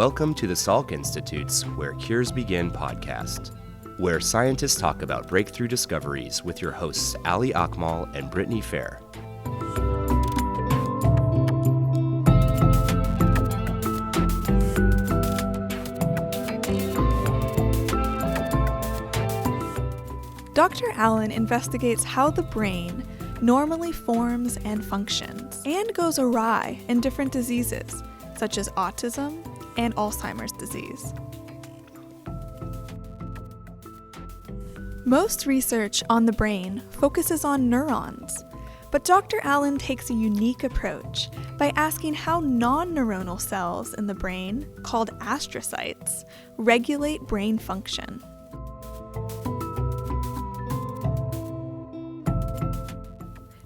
Welcome to the Salk Institute's Where Cures Begin podcast, where scientists talk about breakthrough discoveries with your hosts Ali Akmal and Brittany Fair. Dr. Allen investigates how the brain normally forms and functions, and goes awry in different diseases, such as autism and Alzheimer's disease. Most research on the brain focuses on neurons, but Dr. Allen takes a unique approach by asking how non-neuronal cells in the brain, called astrocytes, regulate brain function.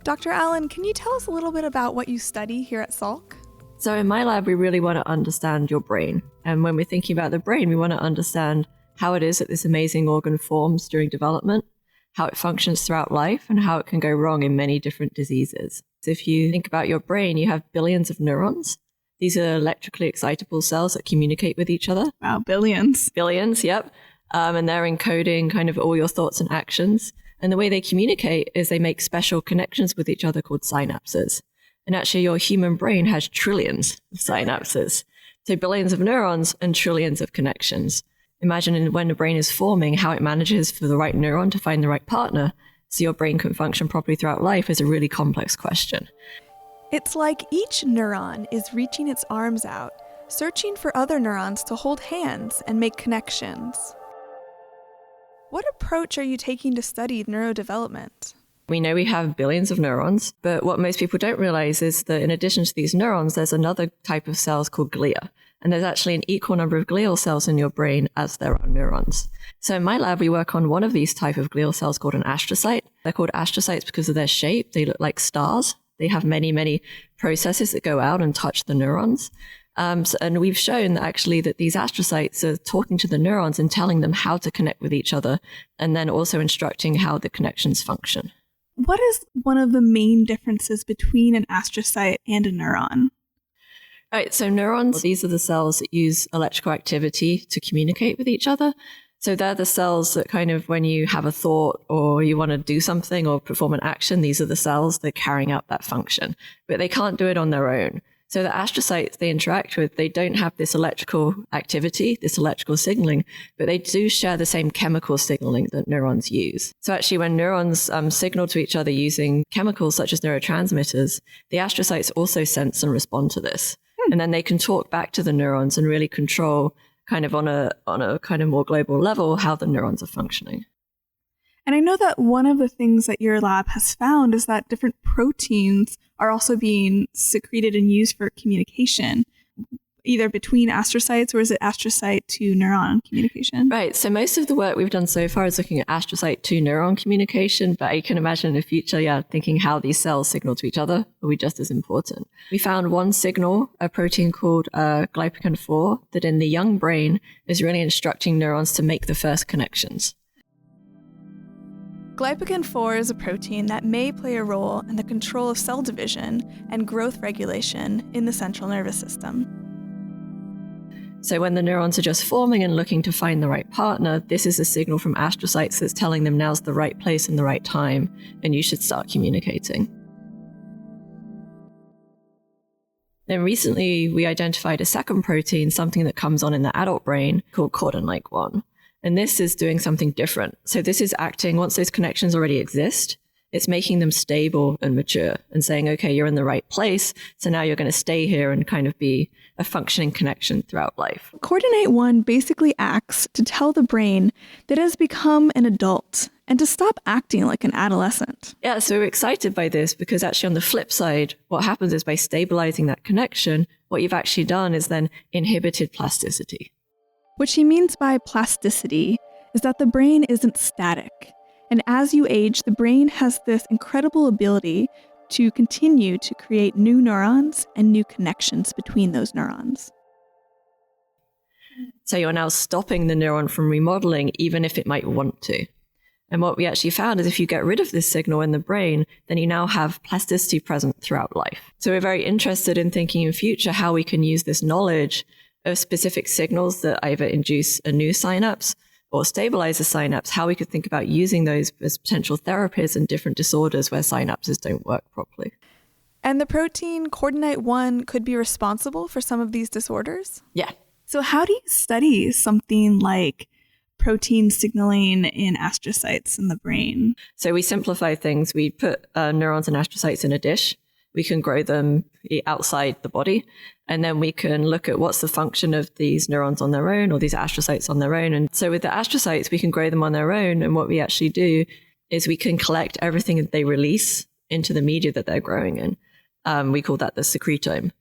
Dr. Allen, can you tell us a little bit about what you study here at Salk? So in my lab, we really want to understand your brain. And when we're thinking about the brain, we want to understand how it is that this amazing organ forms during development, how it functions throughout life, and how it can go wrong in many different diseases. So if you think about your brain, you have billions of neurons. These are electrically excitable cells that communicate with each other. Wow, billions. Billions, yep. And they're encoding kind of all your thoughts and actions. And the way they communicate is they make special connections with each other called synapses. And actually, your human brain has trillions of synapses. So billions of neurons and trillions of connections. Imagine when the brain is forming, how it manages for the right neuron to find the right partner so your brain can function properly throughout life is a really complex question. It's like each neuron is reaching its arms out, searching for other neurons to hold hands and make connections. What approach are you taking to study neurodevelopment? We know we have billions of neurons, but what most people don't realize is that in addition to these neurons, there's another type of cells called glia. And there's actually an equal number of glial cells in your brain as there are neurons. So in my lab, we work on one of these type of glial cells called an astrocyte. They're called astrocytes because of their shape. They look like stars. They have many, many processes that go out and touch the neurons. And we've shown that actually that these astrocytes are talking to the neurons and telling them how to connect with each other, and then also instructing how the connections function. What is one of the main differences between an astrocyte and a neuron? All right, so neurons, these are the cells that use electrical activity to communicate with each other. So they're the cells that kind of, when you have a thought or you want to do something or perform an action, these are the cells that are carrying out that function. But they can't do it on their own. So the astrocytes they interact with, they don't have this electrical activity, this electrical signaling, but they do share the same chemical signaling that neurons use. So actually when neurons signal to each other using chemicals such as neurotransmitters, the astrocytes also sense and respond to this. And then they can talk back to the neurons and really control kind of on a kind of more global level how the neurons are functioning. And I know that one of the things that your lab has found is that different proteins are also being secreted and used for communication, either between astrocytes, or is it astrocyte to neuron communication? Right. So most of the work we've done so far is looking at astrocyte to neuron communication, but I can imagine in the future, thinking how these cells signal to each other will be just as important. We found one signal, a protein called glypican-4, that in the young brain is really instructing neurons to make the first connections. Glypican-4 is a protein that may play a role in the control of cell division and growth regulation in the central nervous system. So when the neurons are just forming and looking to find the right partner, this is a signal from astrocytes that's telling them now's the right place and the right time, and you should start communicating. Then recently, we identified a second protein, something that comes on in the adult brain, called cordon-like 1. And this is doing something different. So this is acting, once those connections already exist, it's making them stable and mature and saying, okay, you're in the right place. So now you're going to stay here and kind of be a functioning connection throughout life. Cordon-like 1 basically acts to tell the brain that it has become an adult and to stop acting like an adolescent. Yeah, so we're excited by this because actually on the flip side, what happens is by stabilizing that connection, what you've actually done is then inhibited plasticity. What she means by plasticity is that the brain isn't static. And as you age, the brain has this incredible ability to continue to create new neurons and new connections between those neurons. So you're now stopping the neuron from remodeling, even if it might want to. And what we actually found is if you get rid of this signal in the brain, then you now have plasticity present throughout life. So we're very interested in thinking in future how we can use this knowledge of specific signals that either induce a new synapse or stabilize a synapse, how we could think about using those as potential therapies in different disorders where synapses don't work properly. And the protein coordinate 1 could be responsible for some of these disorders? Yeah. So how do you study something like protein signaling in astrocytes in the brain? So we simplify things. We put neurons and astrocytes in a dish. We can grow them outside the body. And then we can look at what's the function of these neurons on their own or these astrocytes on their own. And so with the astrocytes, we can grow them on their own. And what we actually do is we can collect everything that they release into the media that they're growing in. We call that the secretome.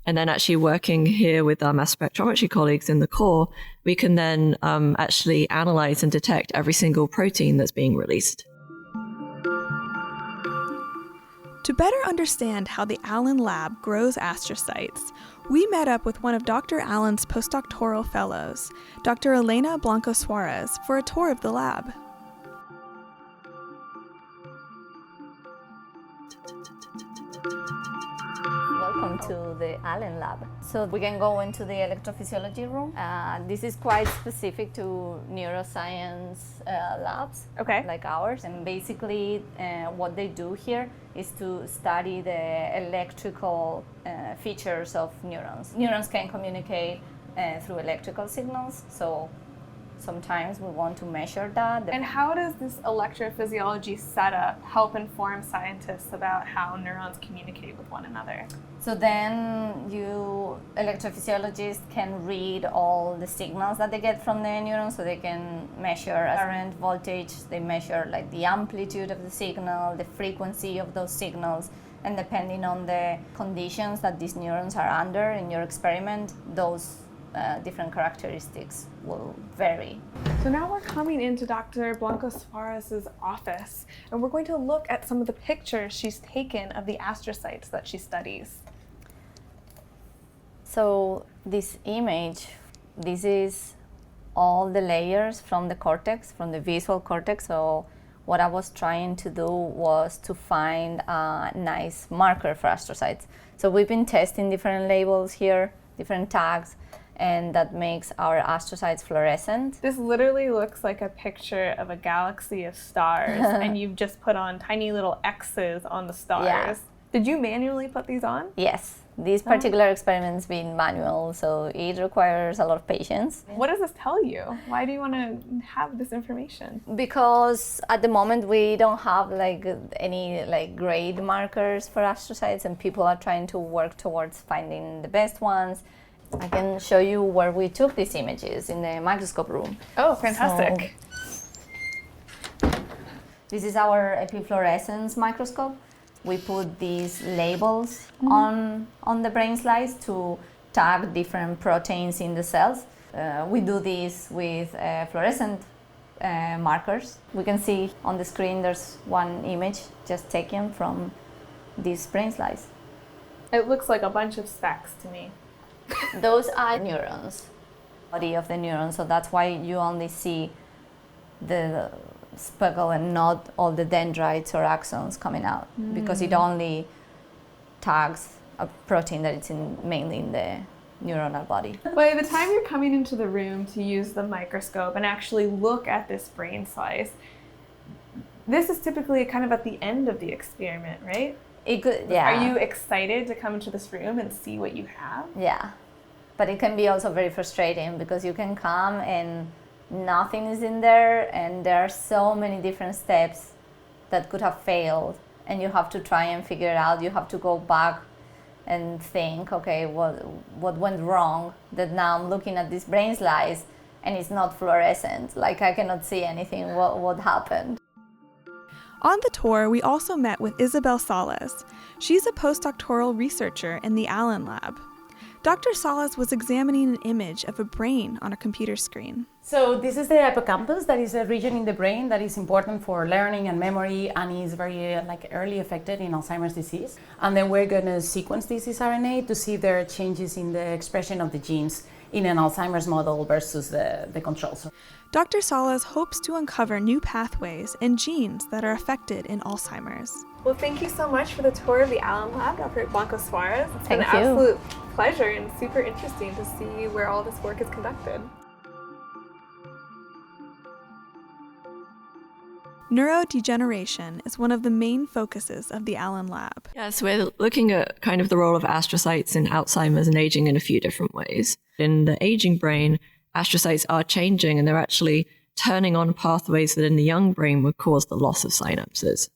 And then actually working here with our mass spectrometry colleagues in the core, we can then actually analyze and detect every single protein that's being released. To better understand how the Allen lab grows astrocytes, we met up with one of Dr. Allen's postdoctoral fellows, Dr. Elena Blanco Suarez, for a tour of the lab. Welcome to the Allen lab. So we can go into the electrophysiology room. This is quite specific to neuroscience labs, Okay. like ours. And basically what they do here is to study the electrical features of neurons. Neurons can communicate through electrical signals, so sometimes we want to measure that. And how does this electrophysiology setup help inform scientists about how neurons communicate with one another? So then electrophysiologists can read all the signals that they get from the neurons, so they can measure current, voltage, they measure like the amplitude of the signal, the frequency of those signals, and depending on the conditions that these neurons are under in your experiment, those different characteristics will vary. So now we're coming into Dr. Blanco Suarez's office, and we're going to look at some of the pictures she's taken of the astrocytes that she studies. So this image, this is all the layers from the cortex, from the visual cortex. So what I was trying to do was to find a nice marker for astrocytes. So we've been testing different labels here, different tags, and that makes our astrocytes fluorescent. This literally looks like a picture of a galaxy of stars, and you've just put on tiny little X's on the stars. Yeah. Did you manually put these on? Yes, this particular experiment's been manual, so it requires a lot of patience. What does this tell you? Why do you want to have this information? Because at the moment we don't have any grade markers for astrocytes, and people are trying to work towards finding the best ones. I can show you where we took these images in the microscope room. Oh, fantastic. So, this is our epifluorescence microscope. We put these labels on the brain slides to tag different proteins in the cells. We do this with fluorescent markers. We can see on the screen there's one image just taken from these brain slides. It looks like a bunch of specks to me. Those are neurons, body of the neuron, so that's why you only see the speckle and not all the dendrites or axons coming out, because it only tags a protein that it's mainly in the neuronal body. By the time you're coming into the room to use the microscope and actually look at this brain slice, this is typically kind of at the end of the experiment, right? It could, yeah. Are you excited to come into this room and see what you have? Yeah, but it can be also very frustrating because you can come and nothing is in there, and there are so many different steps that could have failed, and you have to try and figure it out. You have to go back and think, okay, what went wrong? That now I'm looking at this brain slice and it's not fluorescent. Like I cannot see anything. What happened? On the tour, we also met with Isabel Salas. She's a postdoctoral researcher in the Allen lab. Dr. Salas was examining an image of a brain on a computer screen. So this is the hippocampus, that is a region in the brain that is important for learning and memory, and is very early affected in Alzheimer's disease. And then we're going to sequence this RNA to see if there are changes in the expression of the genes in an Alzheimer's model versus the control. So Dr. Salas hopes to uncover new pathways and genes that are affected in Alzheimer's. Well, thank you so much for the tour of the Allen Lab, Dr. Blanco Suarez. It's been an Thank you. absolute pleasure and super interesting to see where all this work is conducted. Neurodegeneration is one of the main focuses of the Allen Lab. Yes, we're looking at kind of the role of astrocytes in Alzheimer's and aging in a few different ways. In the aging brain, astrocytes are changing and they're actually turning on pathways that in the young brain would cause the loss of synapses.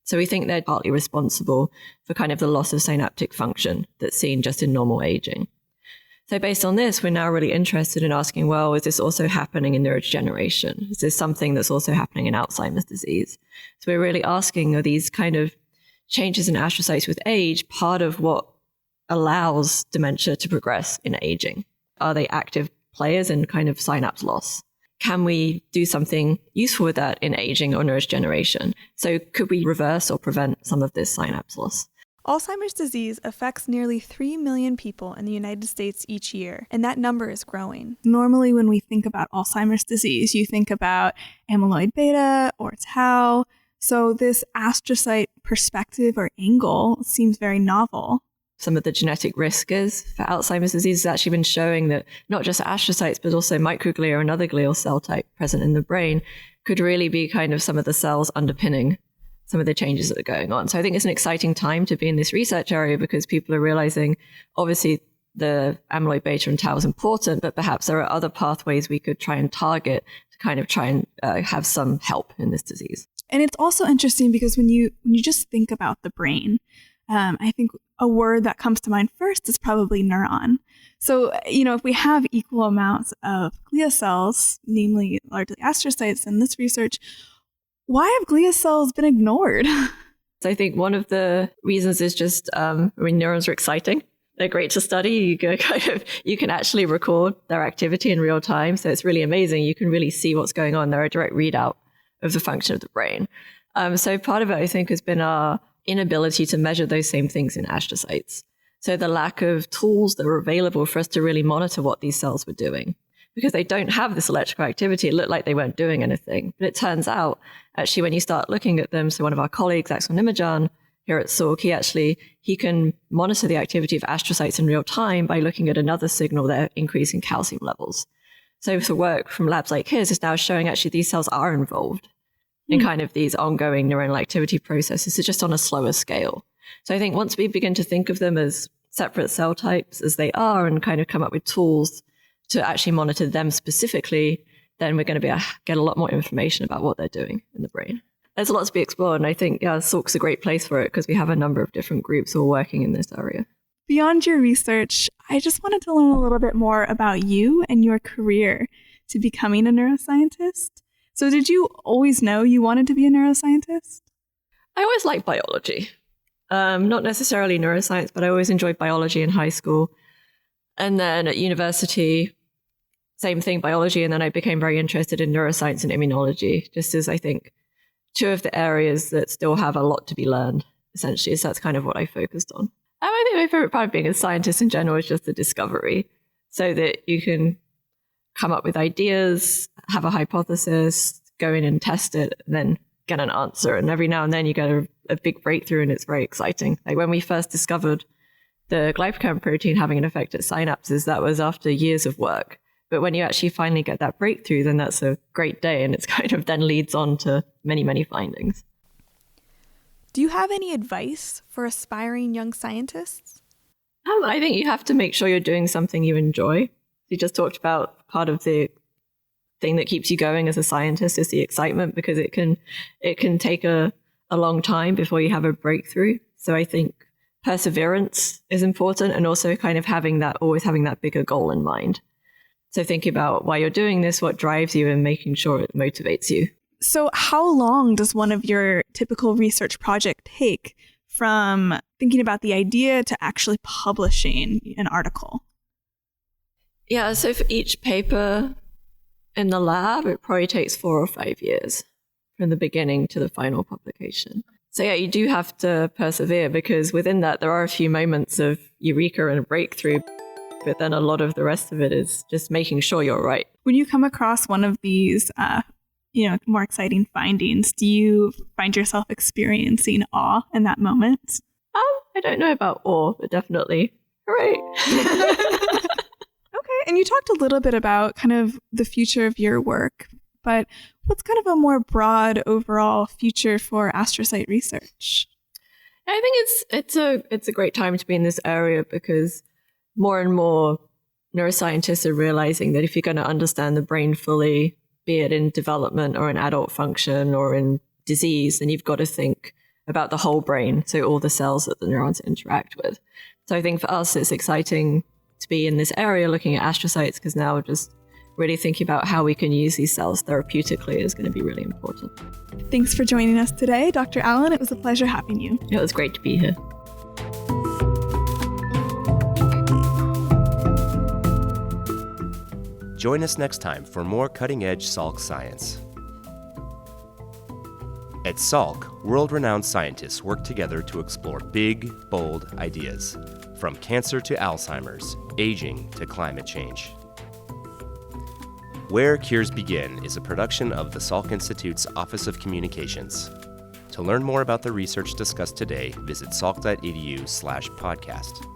So we think they're partly responsible for kind of the loss of synaptic function that's seen just in normal aging. So based on this, we're now really interested in asking, well, is this also happening in neurodegeneration? Is this something that's also happening in Alzheimer's disease? So we're really asking, are these kind of changes in astrocytes with age part of what allows dementia to progress in aging? Are they active players in kind of synapse loss? Can we do something useful with that in aging or neurodegeneration? So could we reverse or prevent some of this synapse loss? Alzheimer's disease affects nearly 3 million people in the United States each year, and that number is growing. Normally, when we think about Alzheimer's disease, you think about amyloid beta or tau. So this astrocyte perspective or angle seems very novel. Some of the genetic risk is for Alzheimer's disease has actually been showing that not just astrocytes, but also microglia and other glial cell type present in the brain could really be kind of some of the cells underpinning some of the changes that are going on. So I think it's an exciting time to be in this research area because people are realizing, obviously, the amyloid beta and tau is important, but perhaps there are other pathways we could try and target to kind of try and have some help in this disease. And it's also interesting because when you just think about the brain, I think a word that comes to mind first is probably neuron. So, if we have equal amounts of glia cells, namely largely astrocytes in this research, why have glia cells been ignored? So I think one of the reasons is just, neurons are exciting. They're great to study. You can actually record their activity in real time. So it's really amazing. You can really see what's going on. They're a direct readout of the function of the brain. So part of it, I think, has been our inability to measure those same things in astrocytes. So the lack of tools that were available for us to really monitor what these cells were doing. Because they don't have this electrical activity, it looked like they weren't doing anything. But it turns out, actually, when you start looking at them, so one of our colleagues, Axel Nimajan, here at Salk, he can monitor the activity of astrocytes in real time by looking at another signal, their increase in calcium levels. So the work from labs like his is now showing actually these cells are involved in kind of these ongoing neuronal activity processes. It's just on a slower scale. So I think once we begin to think of them as separate cell types as they are and kind of come up with tools to actually monitor them specifically, then we're going to be able to get a lot more information about what they're doing in the brain. There's a lot to be explored, and I think Salk's a great place for it because we have a number of different groups all working in this area. Beyond your research, I just wanted to learn a little bit more about you and your career to becoming a neuroscientist. So did you always know you wanted to be a neuroscientist? I always liked biology. Not necessarily neuroscience, but I always enjoyed biology in high school. And then at university, same thing, biology. And then I became very interested in neuroscience and immunology, just as I think two of the areas that still have a lot to be learned, essentially. So that's kind of what I focused on. I think my favorite part of being a scientist in general is just the discovery, so that you can come up with ideas, have a hypothesis, go in and test it, and then get an answer. And every now and then you get a big breakthrough, and it's very exciting. Like when we first discovered the glycogen protein having an effect at synapses, that was after years of work. But when you actually finally get that breakthrough, then that's a great day, and it's kind of then leads on to many, many findings. Do you have any advice for aspiring young scientists? I think you have to make sure you're doing something you enjoy. You just talked about part of the thing that keeps you going as a scientist is the excitement, because it can take a long time before you have a breakthrough. So I think perseverance is important, and also kind of always having that bigger goal in mind. So thinking about why you're doing this, what drives you, and making sure it motivates you. So how long does one of your typical research project take from thinking about the idea to actually publishing an article? Yeah, so for each paper in the lab, it probably takes 4 or 5 years from the beginning to the final publication. So yeah, you do have to persevere, because within that, there are a few moments of eureka and a breakthrough. but then a lot of the rest of it is just making sure you're right. When you come across one of these, more exciting findings, do you find yourself experiencing awe in that moment? I don't know about awe, but definitely hooray. Okay, and you talked a little bit about kind of the future of your work, but what's kind of a more broad overall future for astrocyte research? I think it's a great time to be in this area because more and more neuroscientists are realizing that if you're going to understand the brain fully, be it in development or in adult function or in disease, then you've got to think about the whole brain, so all the cells that the neurons interact with. So I think for us, it's exciting to be in this area looking at astrocytes because now we're just really thinking about how we can use these cells therapeutically is going to be really important. Thanks for joining us today, Dr. Allen. It was a pleasure having you. It was great to be here. Join us next time for more cutting-edge Salk science. At Salk, world-renowned scientists work together to explore big, bold ideas, from cancer to Alzheimer's, aging to climate change. Where Cures Begin is a production of the Salk Institute's Office of Communications. To learn more about the research discussed today, visit salk.edu/podcast.